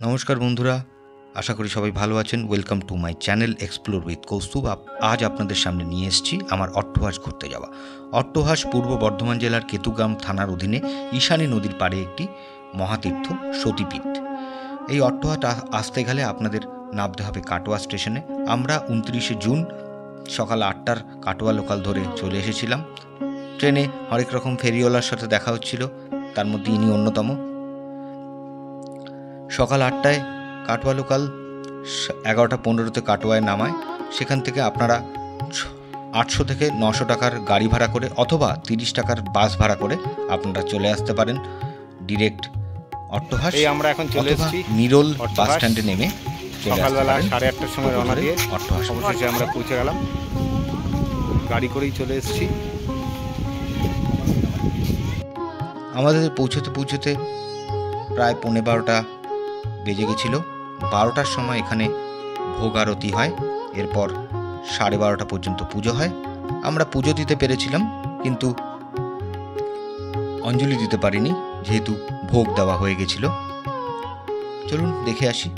নমস্কার বন্ধুরা, আশা করি সবাই ভালো আছেন। Welcome to my channel explore with Kaustubh. আজ আপনাদের সামনে নিয়ে এসেছি আমার অট্টহাস ঘুরতে যাওয়া। অট্টহাস পূর্ব বর্ধমান জেলার কেতুগ্রাম থানার অধীনে ঈশানী নদীর পাড়ে একটি মহাতীর্থ সতীপীঠ। এই অট্টহাস আসতে গেলে আপনাদের নামতে হবে কাটোয়া স্টেশনে। আমরা 29শে জুন সকাল 8টার কাটোয়া লোকাল ধরে চলে এসেছিলাম। ট্রেনে হরেক রকম ফেরিওয়ালার সাথে দেখা হচ্ছিল, তার মধ্যে ইনি অন্যতম। সকাল 8টায় কাটোয়া লোকাল 11টা 15তে কাটোয়ায় নামায়। সেখান থেকে আপনারা 800 থেকে 900 টাকার গাড়ি ভাড়া করে অথবা 30 টাকার বাস ভাড়া করে আপনারা চলে আসতে পারেন ডিরেক্ট অট্টহাস। আমরা এখন চলে এসেছি নিরোল বাস স্ট্যান্ডে নেমে সকালবেলা 8:30টার সময় রওনা দিয়ে অট্টহাস অবশেষে আমরা পৌঁছে গেলাম। গাড়ি করেই চলে এসেছি। আমাদের পৌঁছতে প্রায় 12:15 বেজে গেছিল। 12টার সময় এখানে ভোগ আরতি হয়, এরপর 12:30 পর্যন্ত পুজো হয়। আমরা পুজো দিতে পেরেছিলাম, কিন্তু অঞ্জলি দিতে পারিনি যেহেতু ভোগ দেওয়া হয়ে গেছিল। চলুন দেখে আসি।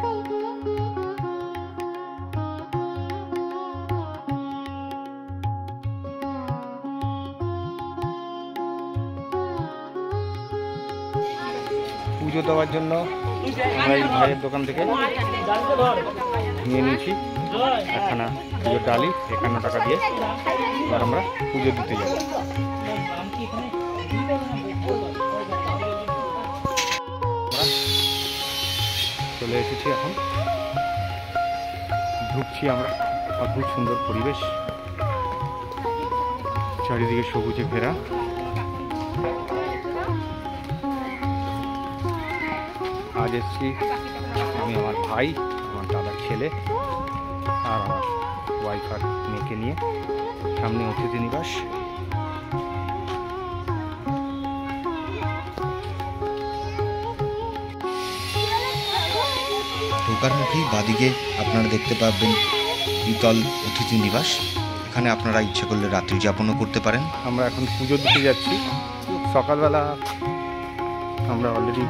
পুজো দেওয়ার জন্য আমরা এই ভাইয়ের দোকান থেকে নিয়ে নিয়েছি একখানা পুজোর ডালি 51 টাকা দিয়ে। এবার আমরা পুজো দিতে যাব। চলে এসেছি, এখন ঢুকছি আমরা। অদ্ভুত সুন্দর পরিবেশ, চারিদিকে সবুজে ঘেরা। আজ এসেছি আমি, আমার ভাই, আমার দাদার ছেলে আর আমার ওয়াইফ আর মেয়েকে নিয়ে। সামনে অতিথি নিবাস। ঢোকার মুখেই বাদিকে আপনারা দেখতে পাবেন দ্বিতল অতিথি নিবাস। এখানে আপনারা ইচ্ছে করলে রাত্রি যাপনও করতে পারেন। আমরা এখন পুজো দিতে যাচ্ছি। সকালবেলা আমরা অলরেডি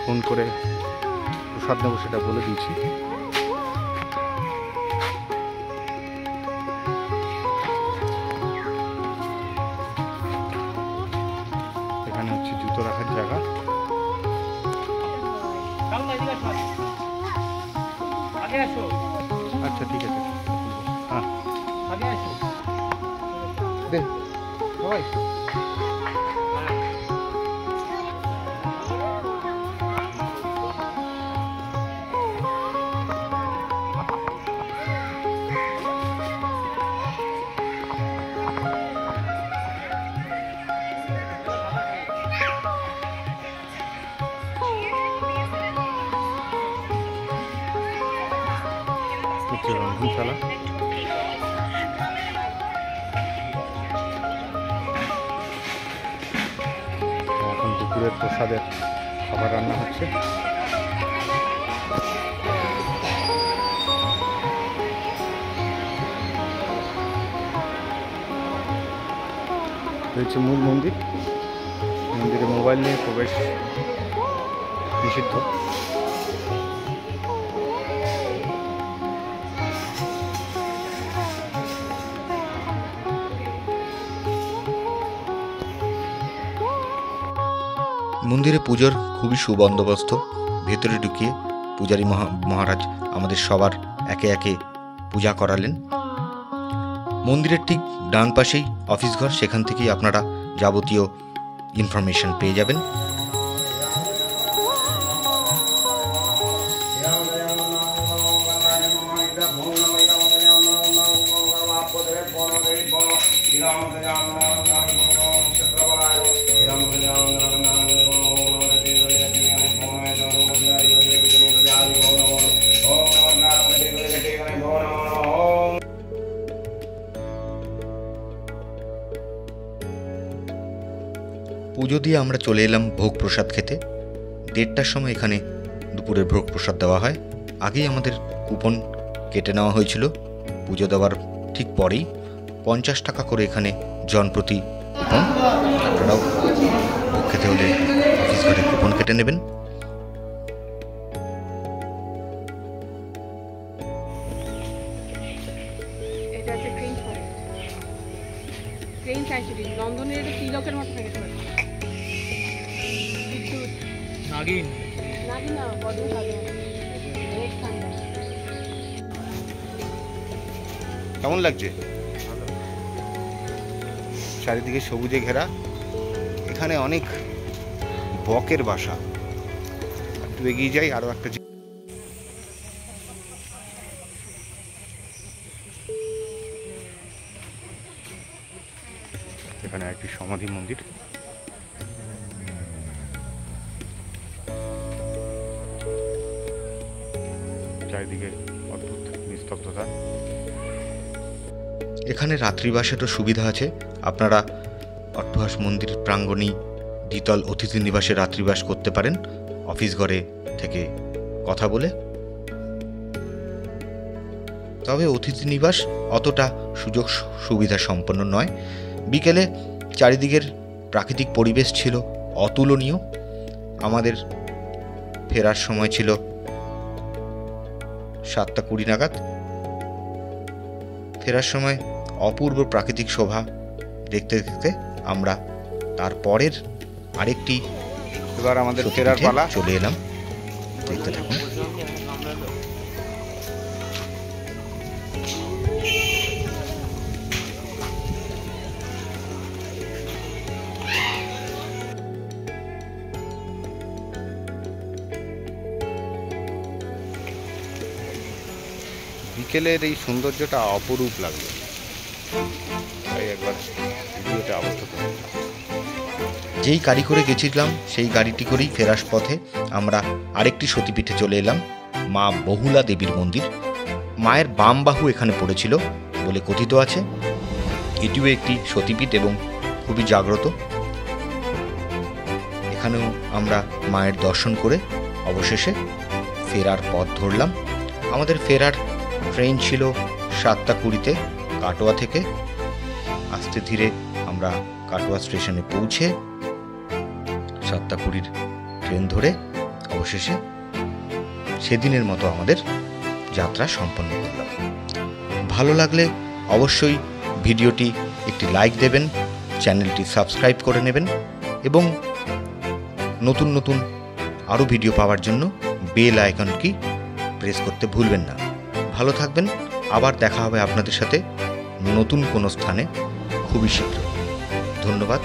ফোন করে প্রসাদ নেবো সেটা বলে দিয়েছি। এখানে হচ্ছে জুতো রাখার জায়গা। আচ্ছা ঠিক আছে, হ্যাঁ দে সবাই। রন্ধনশালা। এখন দুপুরের প্রসাদের খাবার রান্না হচ্ছে। রয়েছে মূল মন্দির। মন্দিরে মোবাইল নিয়ে প্রবেশ নিষিদ্ধ। মন্দিরে পুজোর খুবই সুবন্দোবস্ত। ভেতরে ঢুকিয়ে পূজারী মহারাজ আমাদের সবার একে একে পূজা করালেন। মন্দিরের ঠিক ডান পাশেই অফিস ঘর, সেখান থেকেই আপনারা যাবতীয় ইনফরমেশন পেয়ে যাবেন। পুজো দিয়ে আমরা চলে এলাম ভোগ প্রসাদ খেতে। 1:30টার সময় এখানে দুপুরের ভোগ প্রসাদ দেওয়া হয়। আগেই আমাদের কুপন কেটে নেওয়া হয়েছিল। পুজো দেওয়ার ঠিক পরেই 50 টাকা করে এখানে জনপ্রতি কুপন। আপনারাও ভোগ খেতে হলে অফিস ঘরে কুপন কেটে নেবেন। আইসিডি নন্দনে এটা তিলকের মতো থাকে তো বিদ্যুৎ নাগিন নাকি না বডি খাবে অনেক ঠান্ডা। কেমন লাগছে? চারিদিকে সবুজে ঘেরা, এখানে অনেক বকের বাসা। একটু এগিয়ে যাই, আরো একটা এখানে একটি সমাধি মন্দির। চারিদিকে অদ্ভুত নিস্তব্ধতা। এখানে রাত্রিবাসেরও সুবিধা আছে। আপনারা অট্টহাস মন্দির প্রাঙ্গণেই দ্বিতল অতিথি নিবাসে রাত্রিবাস করতে পারেন, অফিস ঘরে থেকে কথা বলে। তবে অতিথি নিবাস অতটা সুযোগ সুবিধা সম্পন্ন নয়। বিকেলে চারিদিকের প্রাকৃতিক পরিবেশ ছিল অতুলনীয়। আমাদের ফেরার সময় ছিল 7:20 নাগাদ। ফেরার সময় অপূর্ব প্রাকৃতিক শোভা দেখতে দেখতে আমরা তারপরের আরেকটি এবার আমাদের ফেরার পালা। চলে এলাম, দেখতে থাকুন। বিকেলের এই সৌন্দর্যটা অপরূপ লাগলো, তাই একবার ভিডিওতে আবদ্ধ করে দিলাম। যেই গাড়ি করে গেছিলাম সেই গাড়িটি করেই ফেরার পথে আমরা আরেকটি সতীপীঠে চলে এলাম, মা বহুলা দেবীর মন্দির। মায়ের বাম বাহু এখানে পড়েছিল বলে কথিত আছে। এটিও একটি সতীপীঠ এবং খুবই জাগ্রত। এখানেও আমরা মায়ের দর্শন করে অবশেষে ফেরার পথ ধরলাম। আমাদের ফেরার ট্রেন ছিল 7:20 কাটোয়া থেকে। আস্তে ধীরে আমরা কাটোয়া স্টেশনে পৌঁছে 7:20 ট্রেন ধরে অবশেষে সেদিনের মতো আমাদের যাত্রা সম্পন্ন করলাম। ভালো লাগলে অবশ্যই ভিডিওটি একটি লাইক দেবেন, চ্যানেলটি সাবস্ক্রাইব করে নেবেন এবং নতুন নতুন আরও ভিডিও পাওয়ার জন্য বেল আইকনটি প্রেস করতে ভুলবেন না। ভালো থাকবেন। আবার দেখা হবে আপনাদের সাথে নতুন কোনো স্থানে খুবই শীঘ্র। ধন্যবাদ।